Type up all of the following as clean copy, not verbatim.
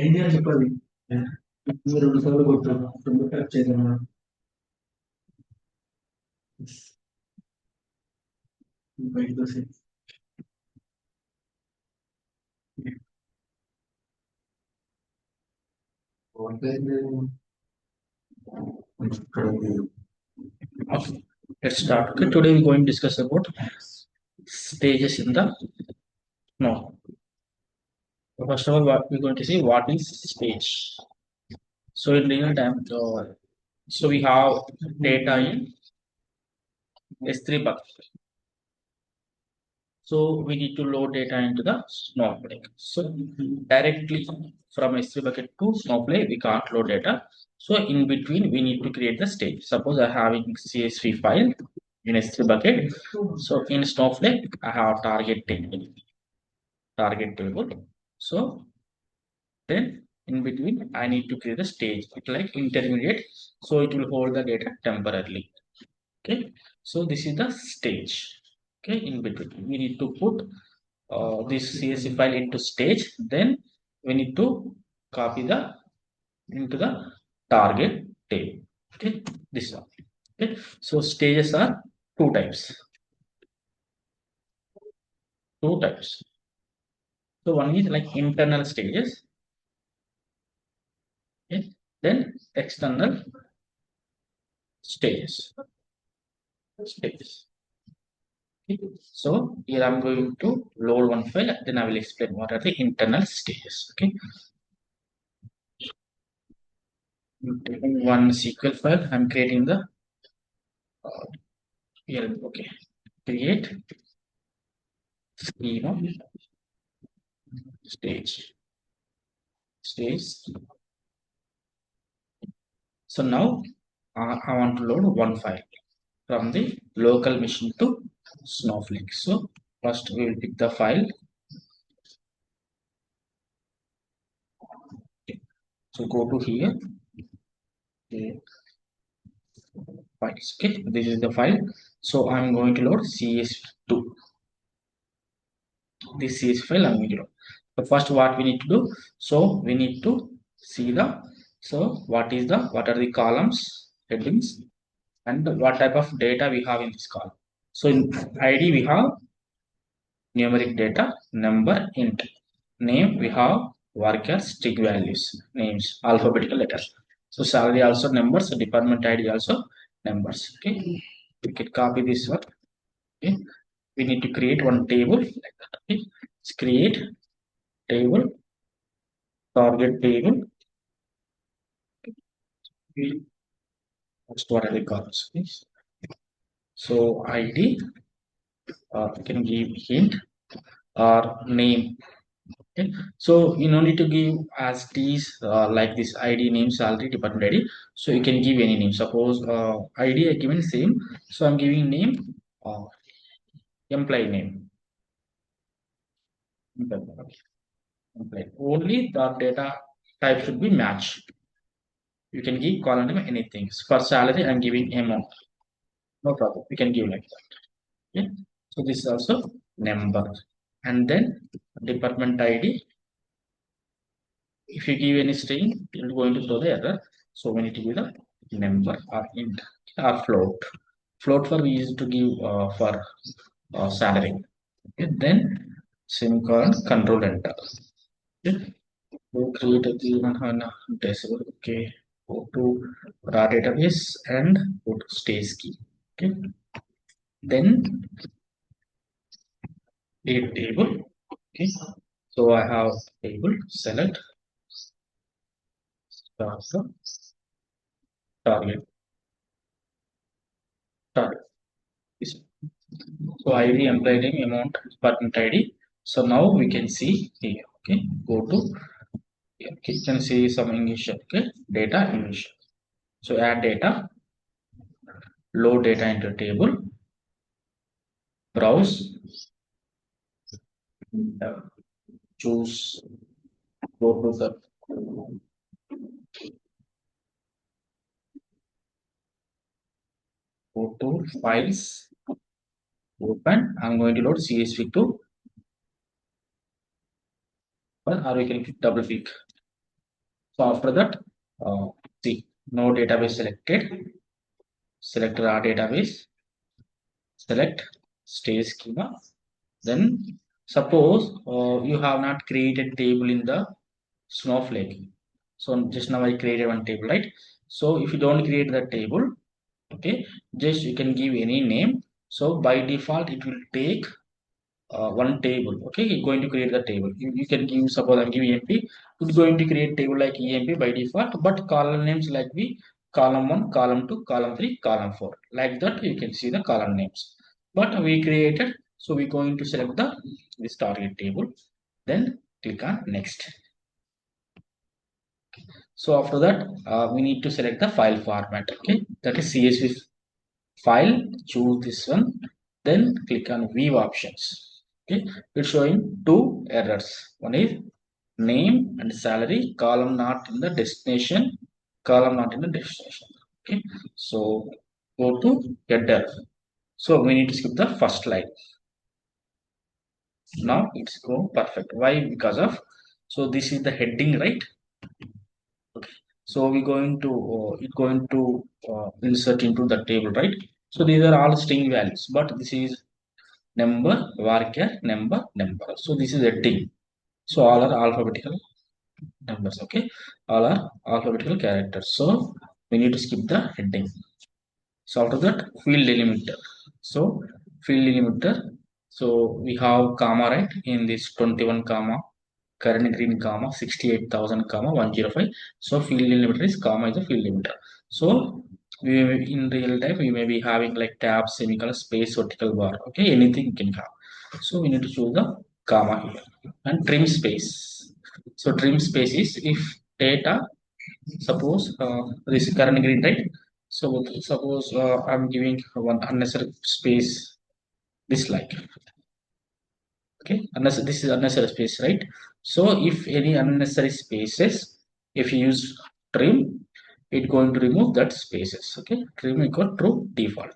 Idea చెప్పాలి మీరు 2 సార్లు కొట్టారు 2 చేయగలరా బయట Okay, let's start. Okay, today we're going to discuss about stages in the no. First of all, what we're going to see what is stage. So in real time, so we have data in S3 bucket. So we need to load data into the Snowflake. So directly from S3 bucket to Snowflake, we can't load data. So in between, we need to create the stage. Suppose I have a CSV file in S3 bucket. So in Snowflake, I have target table. So then in between, I need to create a stage. It's like intermediate. So it will hold the data temporarily. Okay. So this is the stage. Okay. In between, we need to put this CSV file into stage. Then we need to copy the into the target table. Okay. This one. Okay. So stages are two types. Two types. So one is like internal stages. Okay. Then external stages. Stages. Okay. So here I'm going to load one file. Then I will explain what are the internal stages. Okay. I'm taking one SQL file. I'm creating the here. Okay. Create schema stage. So now I want to load one file from the local machine to Snowflake. So first we will pick the file. Okay. So go to here. Okay. Files. Okay, this is the file. So I'm going to load CS2. This CS file I'm going to load. So first what we need to do, so we need to see the what are the columns, headings, and what type of data we have in this column. So in ID we have numeric data, number, int. Name we have worker, string values, names, alphabetical letters. So salary also numbers, department ID also numbers. Okay, we can copy this one. Okay, we need to create one table like that. Okay, let's create table, target table. That's what are the columns. Okay. So ID, you can give hint or name. Okay. So you don't need to give as these like this ID, name, salary, department ID. So you can give any name. Suppose ID I given same. So I'm giving name, employee name. Employee. Only the data type should be matched. You can give column name anything. For salary, I'm giving amount. No problem. You can give like that. Okay. So this is also number. And then department ID. If you give any string, it's going to throw the error. So we need to give the number or int or float. Float for we used to give for salary. Okay. Then semicolon control enter. Okay. We'll create a decibel. Okay. Go to raw database and go to stage key. Okay. Then a table. Okay. So I have table select start the target target. So ID, employee name, amount, department ID. So now we can see here. Okay. Go to here. Okay. You can see some English. Okay. Data English. So add data, load data into table, browse, uh, choose, go to the go to files, open. I'm going to load CSV to, well, or we can double click. So after that, see, no database selected. Select raw database, select state schema. Then suppose you have not created table in the Snowflake. So just now I created one table, right? So if you don't create the table, okay, just you can give any name. So by default, it will take one table. Okay, you're going to create the table. You can give, suppose I'm giving EMP, it's going to create table like EMP by default, but column names like the column 1, column 2, column 3, column 4. Like that, you can see the column names. But we created, so we're going to select this target table, then click on next. So after that, we need to select the file format. Okay, that is CSV file. Choose this one, then click on view options. Okay, it's showing two errors. One is name and salary, column not in the destination, column not in the destination. Okay, so go to header. So we need to skip the first line. Now it's go perfect. Why? Because of, so this is the heading, right? Okay. So we're going to insert into the table, right? So these are all string values, but this is number, varchar, number. So this is heading. So all are alphabetical numbers. Okay, all are alphabetical characters. So we need to skip the heading. So after that, field delimiter. So field delimiter. So we have comma, right, in this 21 comma, current green comma 68,000 comma 105. So field delimiter is comma is a field delimiter. So we in real time we may be having like tab, semicolon, space, vertical bar. Okay, anything you can have. So we need to choose the comma here and trim space. So trim space is if data, suppose this is current green, right? So suppose I'm giving one unnecessary space, this like, okay, unnecessary, this is unnecessary space, right? So if any unnecessary spaces, if you use trim, it going to remove that spaces. Okay, trim equal true default.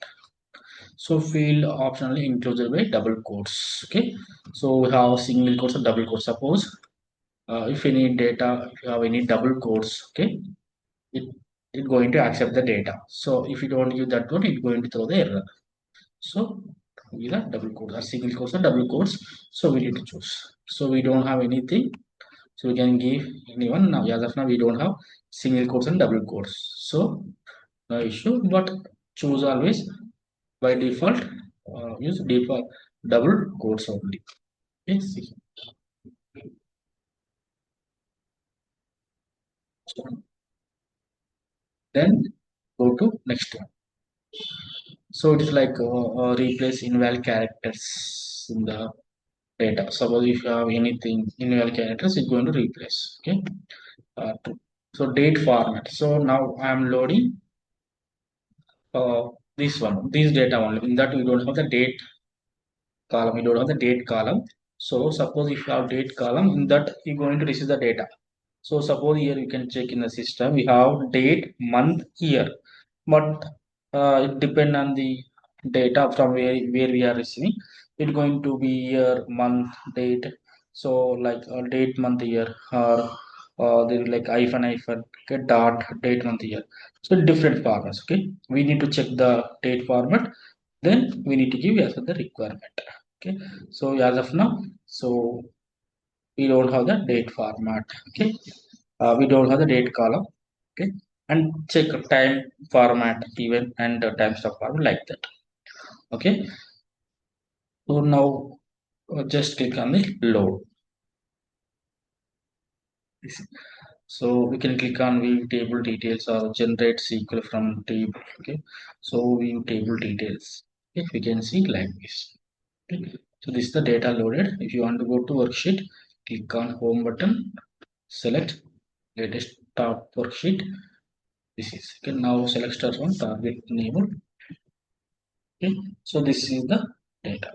So field optionally included by double quotes. Okay, so we have single quotes or double quotes. Suppose if any data, if you have any double quotes, okay, it it going to accept the data. So if you don't use that one, it's going to throw the error. So either double quotes or single quotes or double quotes. So we need to choose. So we don't have anything. So we can give anyone. Now as of now we don't have single quotes and double quotes. So no issue. But choose always by default. Use default double quotes only. Okay. See. So then go to next one. So it is like replace invalid characters in the data. Suppose if you have anything invalid characters, it's going to replace. Okay. So date format. So now I am loading this one, this data only. In that we don't have the date column. We don't have the date column. So suppose if you have date column, in that you're going to receive the data. So suppose here you can check in the system. We have date, month, year, but it depend on the data from where we are receiving. It's going to be year, month, date. So like date, month, year, or there is like hyphen, okay, dot, date, month, year. So different formats. Okay, we need to check the date format. Then we need to give as per the requirement. Okay, so as of now, so we don't have the date format. Okay, we don't have the date column. Okay, and check time format even and time stuff format like that. Okay, so now just click on the load. So we can click on view table details or generate SQL from table. Okay, so view table details. Okay, we can see like this. Okay, so this is the data loaded. If you want to go to worksheet, click on home button, select latest top worksheet. This is okay. Now select start one target name. Okay, so this is the data.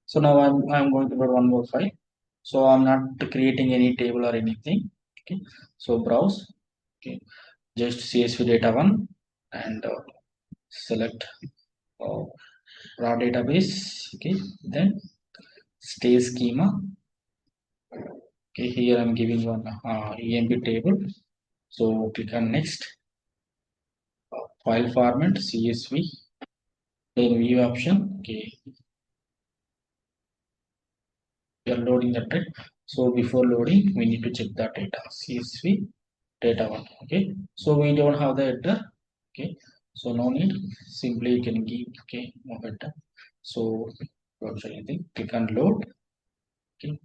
So now I'm going to put one more file. So I'm not creating any table or anything. Okay, so browse. Okay, just CSV data one. and select raw database. Okay, then stage schema. Okay, here I'm giving one EMB table. So click on next. File format CSV. Then view option. Okay, we are loading the right. So before loading, we need to check the data. CSV data one. Okay, so we don't have the header. Okay, so no need. Simply you can give okay no header. So don't show anything. Click on load. Okay,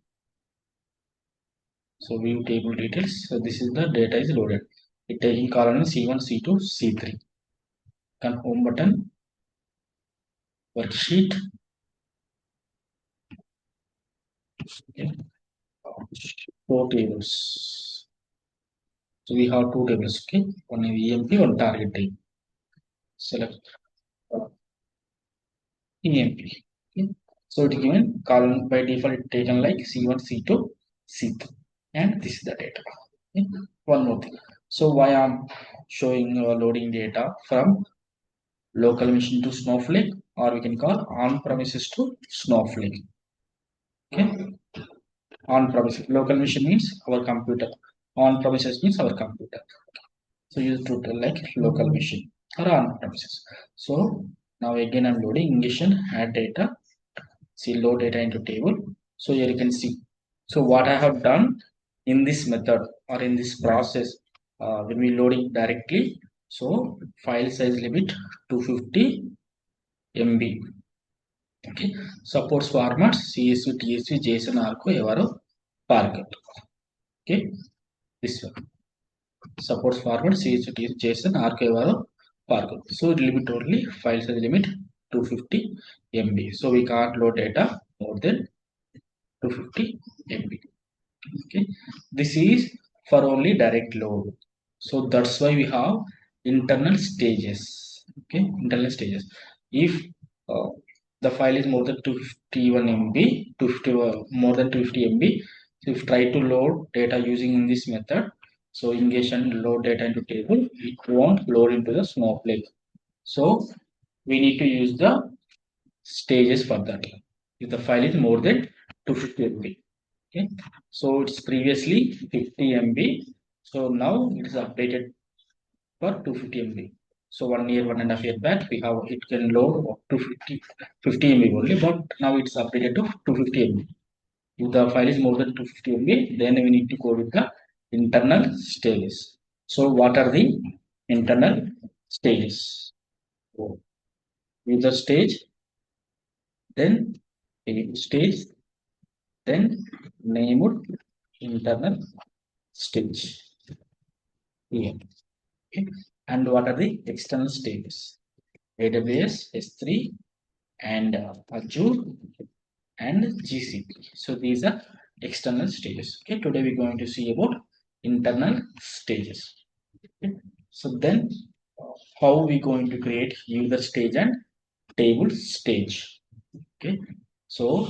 so view table details. So this is the data is loaded. It taking column C1, C2, C3. Click on home button. Worksheet. Okay, four tables. So we have two tables. Okay, one is EMP, one target table. Select EMP. Okay. So it given column by default taken like C1, C2, C3, and this is the data. Okay. One more thing. So why I'm showing loading data from local machine to Snowflake, or we can call on premises to Snowflake. Okay, on premises local machine means our computer. On premises means our computer. So use to tell like local machine or on premises. So now again I'm loading ingestion add data. See load data into table. So here you can see. So what I have done in this method or in this process when we loading directly. So file size limit 250 MB. Okay. Supports formats CSV, TSV, JSON, ARCO, Evaro, Parquet. Okay. This one supports format CSV, TSV, JSON, ARCO, Evaro, Parquet. So it limit only file size limit 250 MB. So we can't load data more than 250 MB. Okay, this is for only direct load. So that's why we have internal stages. Okay, internal stages. If uh, the file is more than 251 MB, 250 more than 250 MB, so if try to load data using in this method, so ingestion load data into table, it won't load into the Snowflake. So we need to use the stages for that. If the file is more than 250 MB. Okay, so it's previously 50 MB, so now it is updated for 250 MB. So 1 year, 1.5 year back, we have it can load up to 50 MB only, but now it's updated to 250 MB. If the file is more than 250 MB, then we need to go with the internal stages. So what are the internal stages? So user stage, then stage, then named internal stage here. Okay. And what are the external stages? AWS, S3, and Azure and GCP. So these are external stages. Okay, today we're going to see about internal stages. Okay. So then, how we going to create user stage and table stage? Okay, so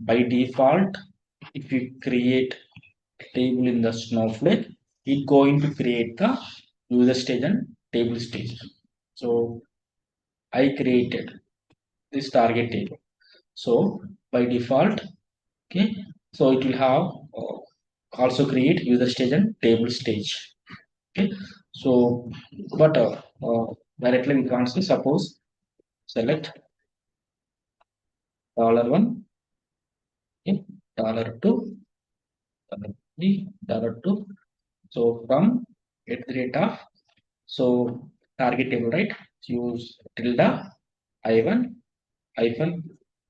by default, if you create table in the Snowflake, it's going to create the user stage and table stage. So I created this target table. So by default, okay, so it will have also create user stage and table stage. Okay, so but directly we can't say. Suppose select $1, okay, $2, $3, $2. So from at the rate of so target table, right? Use tilde I1 hyphen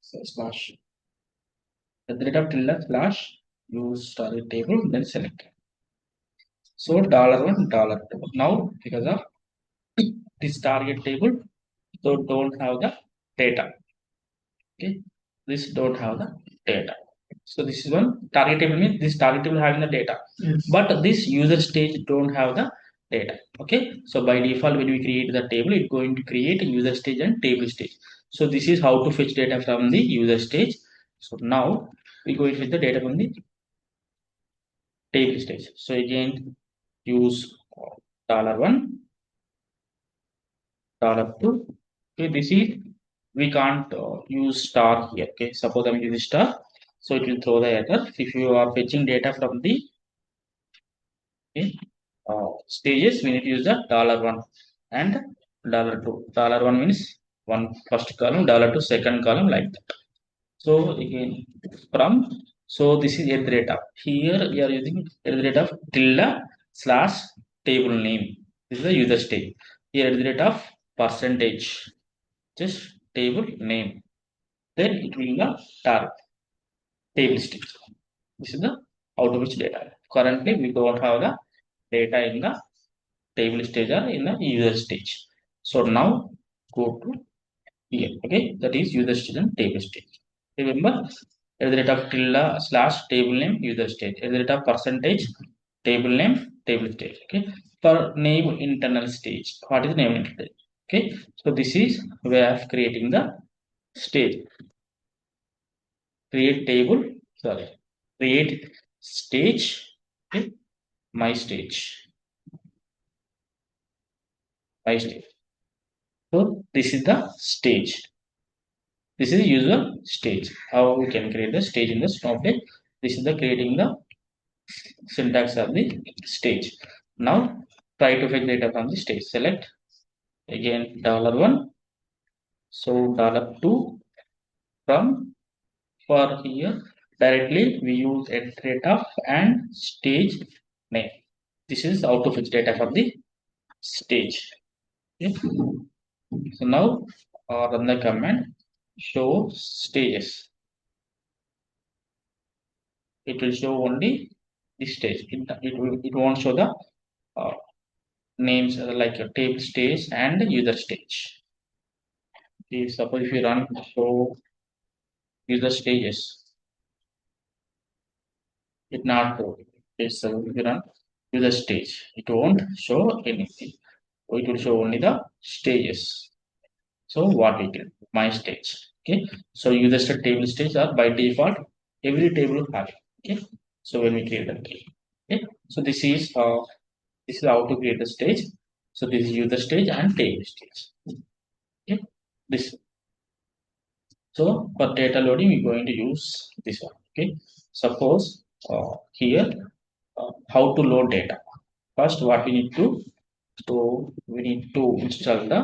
slash at the rate of tilde slash use target table, then select. So $1, $2. Now because of this target table, so don't have the data. Okay, this don't have the data. So this is one target table means this target table having the data, yes, but this user stage don't have the data. Okay, so by default when we create the table, it's going to create a user stage and table stage. So this is how to fetch data from the user stage. So now we go with the data from the table stage. So again use $1, $2. Okay, this is we can't use star here. Okay, suppose I'm using star, so it will throw the error. If you are fetching data from the okay, stages, we need to use the $1 and $2. $1 means one first column, $2 second column, like that. So again from, so this is at the rate of, here we are using at the rate of tilde slash table name. This is the user stage. Here at the rate of percentage, just table name. Then it will be the tar table stage. This is the out of which data. Currently we don't have the data in the table stage or in the user stage. So now go to here. Okay, that is user stage and table stage. Remember, at the rate of tilde slash table name user stage, at the rate of percentage table name table stage. Okay, for name internal stage, what is name internal stage? Okay, so this is way of creating the stage. Create table, sorry, create stage. Okay, my stage, my stage. So this is the stage. This is user stage. How we can create the stage in the Snowflake? This is the creating the syntax of the stage. Now try to fetch data from the stage. Select again $1. So $2 from, for here directly we use at rate of and stage name. This is how to fetch data from the stage. Okay. So now run the command show stages. It will show only the stage. It won't show the uh, names like a table stage and user stage. Okay, suppose if you run show user stages, it not show. Okay, so if you run user stage, it won't show anything. So it will show only the stages. So what we can my stage. Okay, so user state table stage are by default every table will have. Okay, so when we create the table. Okay, so this is how to create the stage. So this is user stage and table stage. Okay, this. So for data loading, we're going to use this one. Okay, suppose here how to load data. First, what we need to, so we need to install the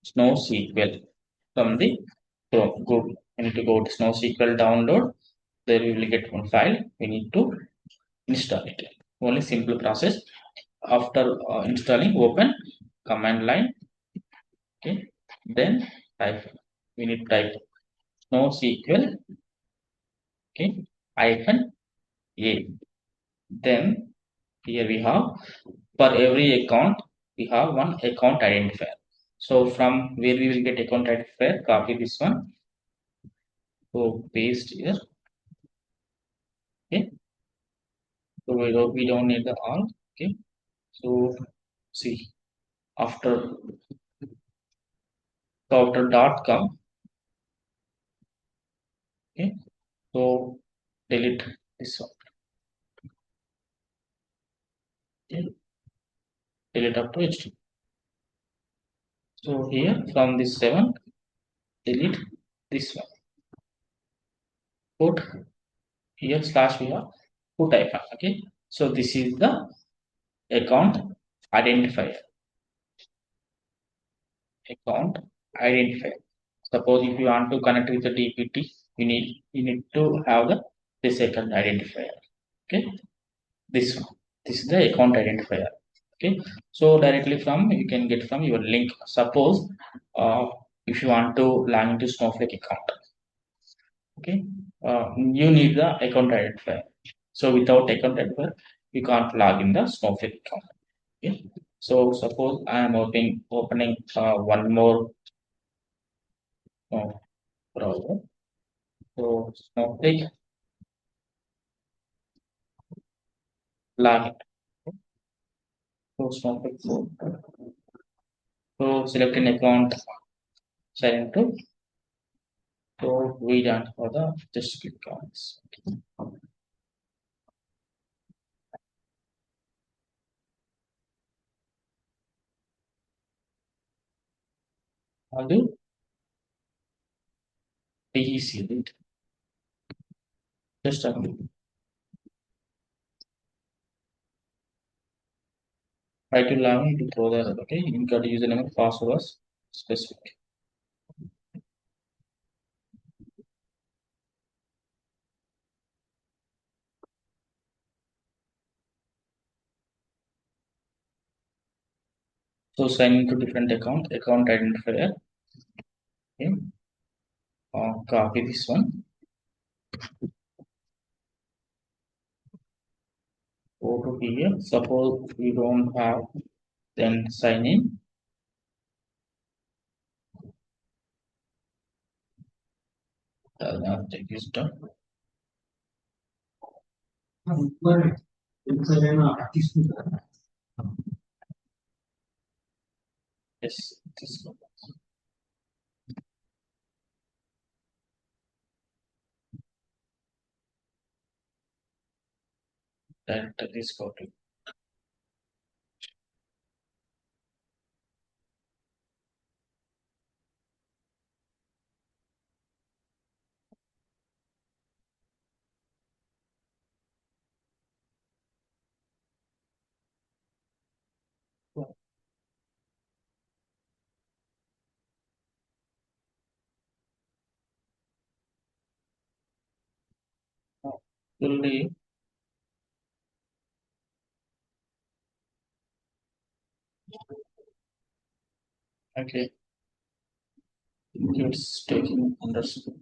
SnowSQL from the Google. We need to go to SnowSQL download. There we will get one file. We need to install it. Only simple process. After installing, open command line. Okay, then type. We need to type NoSQL. Okay, hyphen a. Then here we have, for every account we have one account identifier. So from where we will get account identifier, copy this one. So paste here. Okay. So we don't need the all. Okay. So see after, so after dot com. Okay. So delete this one. Okay. Delete up to HTML. So here from this 7, delete this one. Put here slash we have put icon. Okay, so this is the account identifier. Account identifier. Suppose if you want to connect with the DPT, you need to have the this account identifier. Okay, this one. This is the account identifier. Okay, so directly from you can get from your link. Suppose if you want to log into Snowflake account. Okay, you need the account identifier. So without account identifier, you can't log in the Snowflake account. Okay, so suppose I am opening one more uh, browser. So Snowflake login. So Snowflake. So select an account, sign into. So we don't for the just click on this. Madhu, easy, right? Just try to learn to throw that, okay? You got username and password as specific. So sign into different account identifier. Okay. Copy this one. Go to here. Suppose we don't have, then sign in. Check is done. Yes, this one. That is got it. Fully okay. It's taking understood.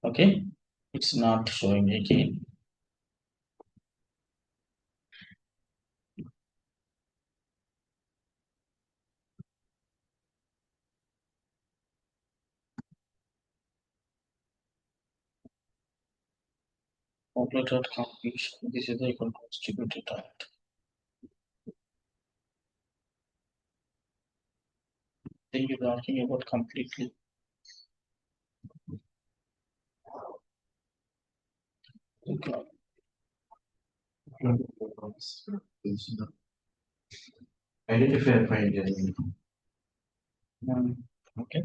Okay, it's not showing again. Completed completion. This is the account distributed type. Think you're talking about completely. Okay. Identify find. Okay.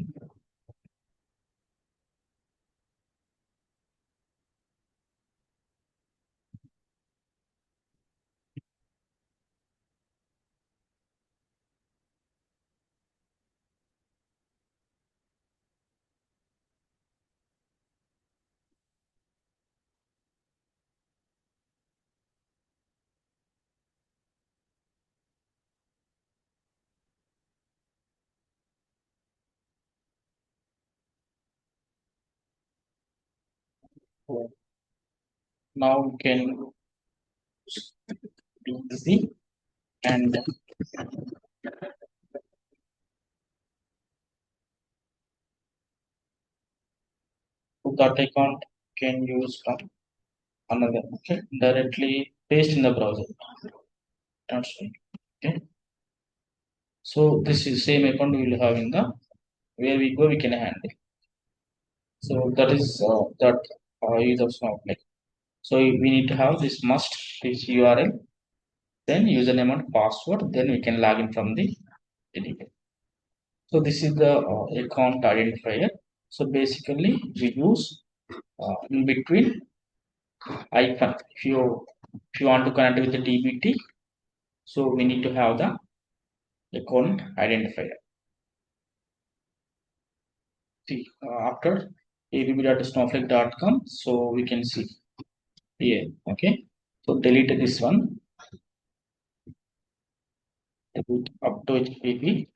So now we can do the thing and that account can use from another. Okay, directly paste in the browser. That's right. Okay. So this is same account we will have in the where we go we can handle. So that is that use of Snowflake. So we need to have this must this URL, then username and password, then we can log in from the editor. So this is the account identifier. So basically we use in between icon. If you want to connect with the DBT, so we need to have the account identifier. See after abb.snowflake.com, so we can see here. Okay, so delete this one. Up to HTTP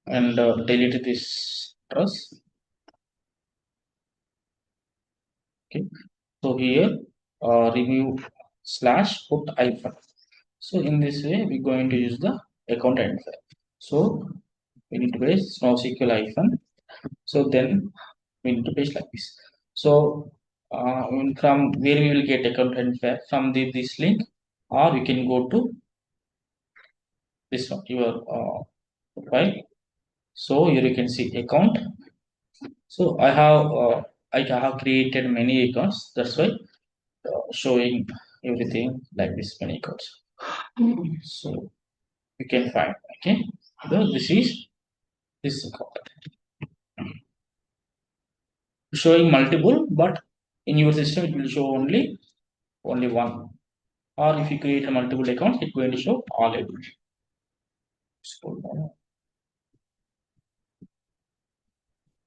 and delete this address. Okay, so here remove slash put hyphen. So in this way we're going to use the account identifier. So we need to paste NoSQL hyphen. So then we need to paste like this. So from where we will get account identifier from this link, or we can go to this one your file. So here you can see account. So I have I have created many accounts. That's why showing everything like this many accounts. So you can find. Okay. So this is this account showing multiple, but in your system it will show only one. Or if you create a multiple accounts, it's going to show all everything. Scroll down.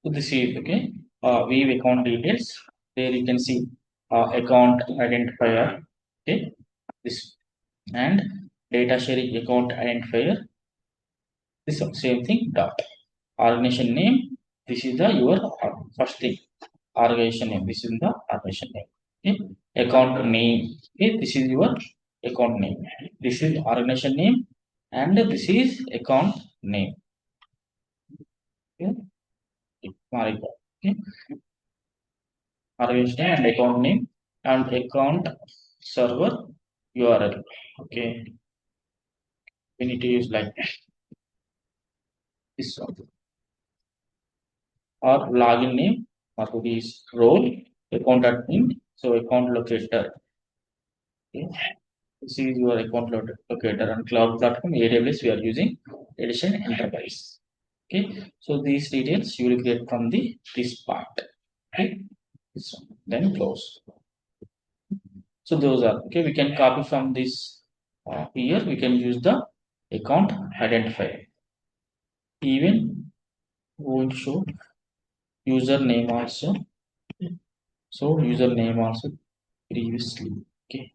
So this is okay. View account details. There you can see account identifier. Okay, this and data sharing account identifier. This same thing. Dot organization name. This is the your first thing. Organization name. This is the organization name. Okay. Account name. Okay, this is your account name. This is organization name, and this is account name. Okay. Okay. Organization and account name and account server URL. Okay, we need to use like this one or login name or this role account admin. So account locator. Okay. This is your account locator on cloud platform AWS. We are using Edition Enterprise. Okay, so these details you will get from the this part. Okay, this one. Then close. So those are okay. We can copy from this here. We can use the account identifier. Even going to show username also. So username also previously. Okay.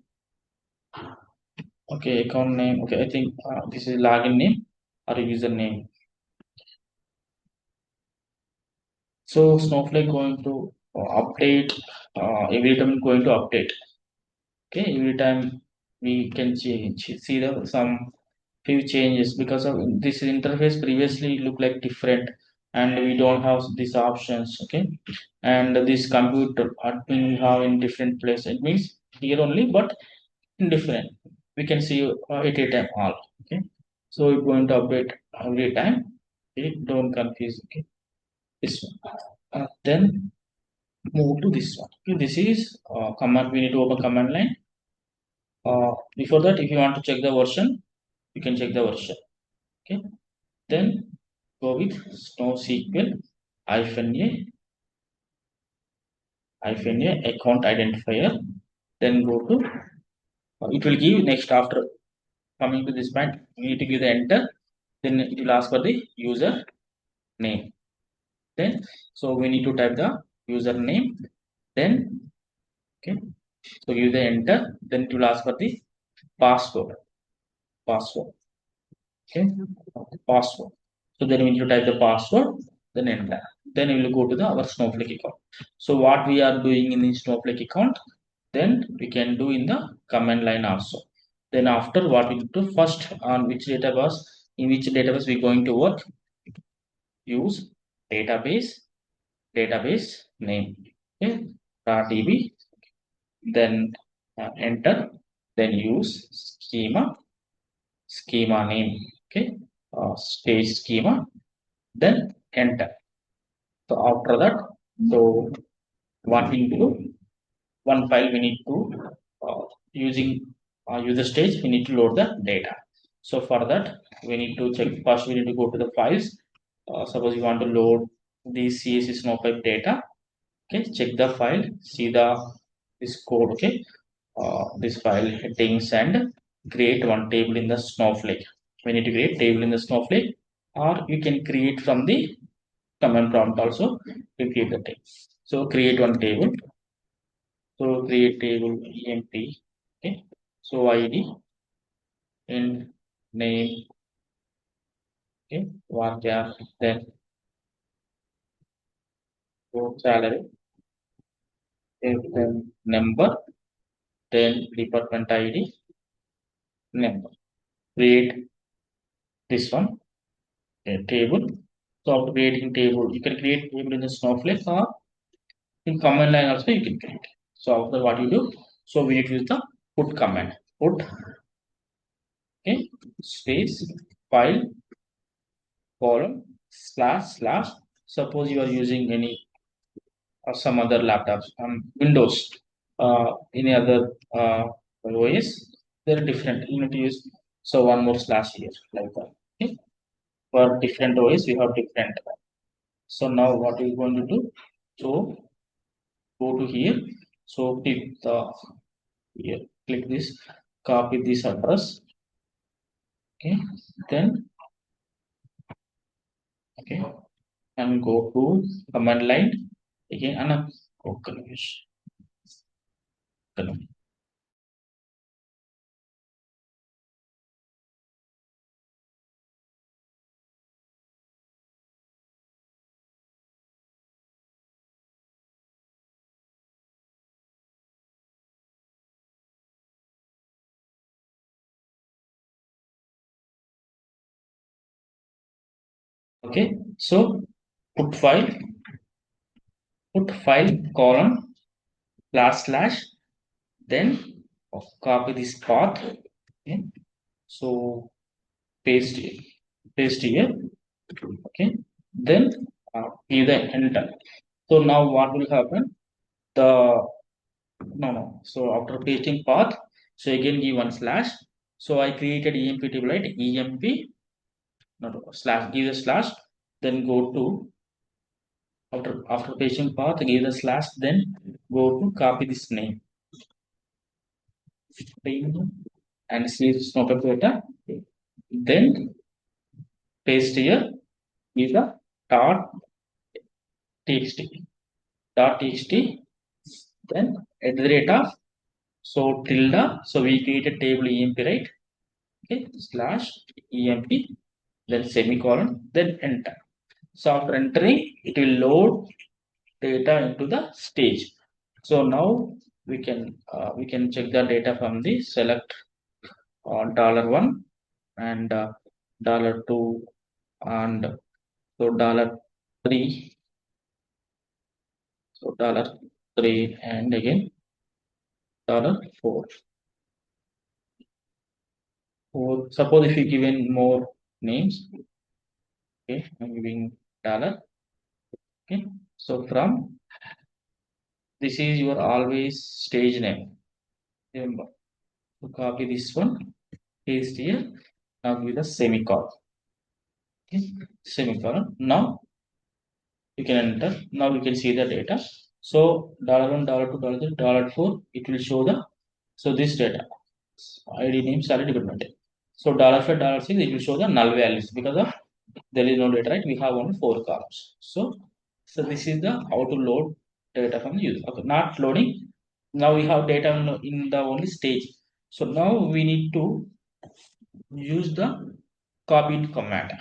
Okay. Account name. Okay. I think this is login name or username. So Snowflake going to update every time going to update. Okay. Every time we can change see the some few changes because of this interface previously look like different and we don't have these options. Okay, and this computer admin we have in different place. It means here only but in different we can see at a time all. Okay, so we're going to update every time. Okay, don't confuse. Okay, this one. Then move to this one. Okay, this is command. We need to open command line. Before that, if you want to check the version, you can check the version. Okay, then go with SnowSQL hyphen a account identifier. Then go to it will give next after coming to this point. You need to give the enter. Then it will ask for the user name. Then so we need to type the username. Then okay, so give the enter. Then it will ask for the password. Password. Okay, password. So then we need to type the password, then enter. Then we will go to the our Snowflake account. So what we are doing in the Snowflake account, then we can do in the command line also. Then after what we do first on which database, in which database we going to work, use database name. Okay, DB, then enter, then use schema name. Okay, stage schema, then enter. So after that, so what we need to do, one file we need to using user stage, we need to load the data. So for that, we need to check first. We need to go to the files. Suppose you want to load the CSS Snowflake data. Okay, check the file, see the this code. Okay, this file headings and create one table in the Snowflake. We need to create table in the Snowflake, or you can create from the command prompt also to create the table. So create one table. So create table empty. Okay. So ID and name. Okay. Varchar. Then go salary. Then number. Then department ID. Number. Create this one. A table. So after creating table, you can create table in the Snowflake or in command line also you can create. So after what you do, so we need to use the put command. Put okay space file column slash. Suppose you are using any or some other laptops, Windows, any other OS, they're different. You need to use so one more slash here like that. Okay. For different OS, we have different. So now what we're going to do? So go to here. So click the here. Click this. Copy this address. Okay. Then okay, and go to command line again. And okay. Okay. So put file colon slash, then copy this path. Okay. So paste here. Okay. Then give the enter. So now what will happen? The no. So after pasting path, so again give one slash. So I created emp table, right? Emp no, slash, give the slash, then go to after pasting path, give the slash, then go to copy this name and see Snowflake data. Then paste here, give the dot txt, then at the rate of, so tilde, so we create a table emp, right? Okay, slash emp, then semicolon, then enter. So after entering, it will load data into the stage. So now we can check the data from the select $1 and $2 and so $3, so $3 and again $4. So suppose if you given more names, okay, I'm giving dollar. Okay, so from this is your always stage name. Remember, so copy this one, paste here. Now give the semicolon. Okay, semicolon. Now you can enter. Now you can see the data. So $1, $2, $4, it will show the, so this data ID name salary department. So $5, $6, it will show the null values because of there is no data, right? We have only 4 columns. So this is the how to load data from the user. Okay, not loading. Now we have data in the only stage. So now we need to use the copy command.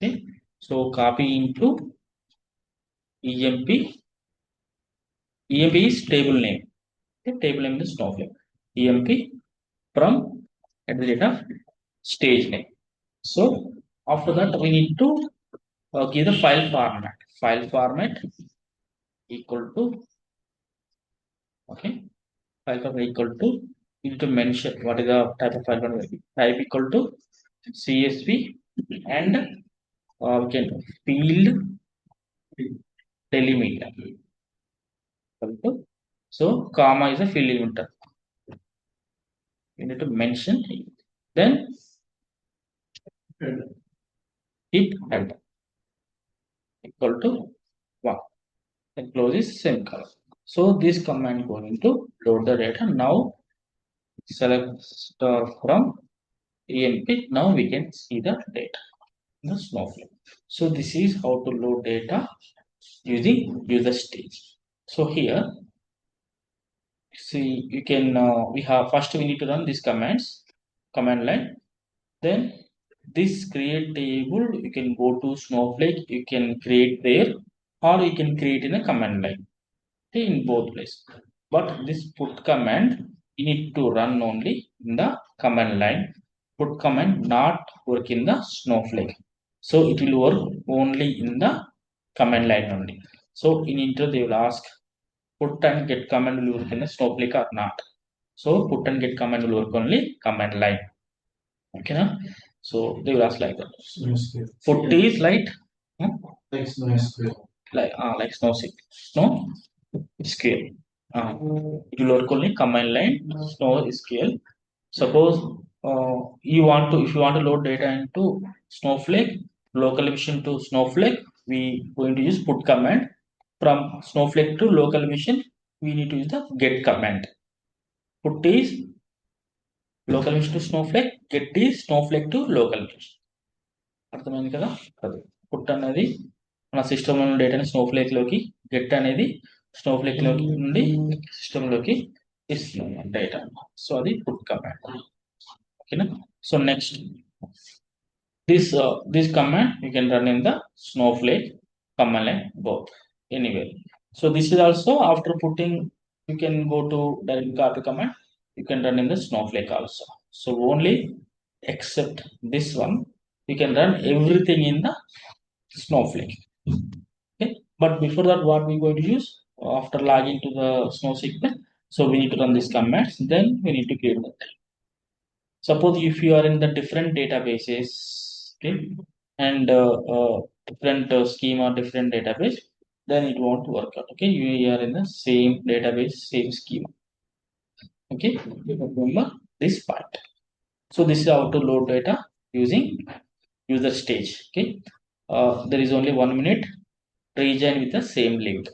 Okay, so copy into emp. Emp is table name. Okay, table name is Snowflake. Emp from at the rate of stage name. So after that we need to give the file format. File format equal to, okay, file format equal to, you need to mention what is the type of file format. Type equal to CSV and we can field delimiter. So comma is a field delimiter. You need to mention, then hit enter equal to 1. Then close this semicolon. So this command going to load the data. Now select star from emp. Now we can see the data in the Snowflake. So this is how to load data using user stage. So here, see, you can we have first we need to run these commands, command line. Then this create table, you can go to Snowflake, you can create there, or you can create in a command line. Okay, in both places. But this put command you need to run only in the command line. Put command not work in the Snowflake. So it will work only in the command line only. So in intro they will ask put and get command will work in the Snowflake or not. So put and get command will work only command line. Okay, now? So they will ask like that. Put is like Like SQL. like snow. SQL. It will work only command line SQL. Suppose if you want to load data into Snowflake, local machine to Snowflake, we going to use put command. From Snowflake to local machine, we need to use the get command. Put is local machine to Snowflake, get is Snowflake to local machine. అర్థమైంది కదా? అది put అనేది మన system లో డేటాని Snowflake లోకి, get అనేది Snowflake లోకి నుండి సిస్టమ్ లోకి ఇస్తున్నాం డేటా. సో అది పుట్ కమాండ్. ఓకేనా? So next this command you can run in the Snowflake command line both anywhere. So this is also after putting, you can go to direct copy command, you can run in the Snowflake also. So only except this one, you can run everything in the Snowflake. Okay, but before that, what we going to use after logging to the Snowflake? So we need to run this command, then we need to create that. Suppose if you are in the different databases, okay, and different schema, different database, then it won't work out. Okay, you are in the same database, same schema. Okay, remember this part. So this is how to load data using user stage. Okay, there is only 1 minute. Rejoin with the same link.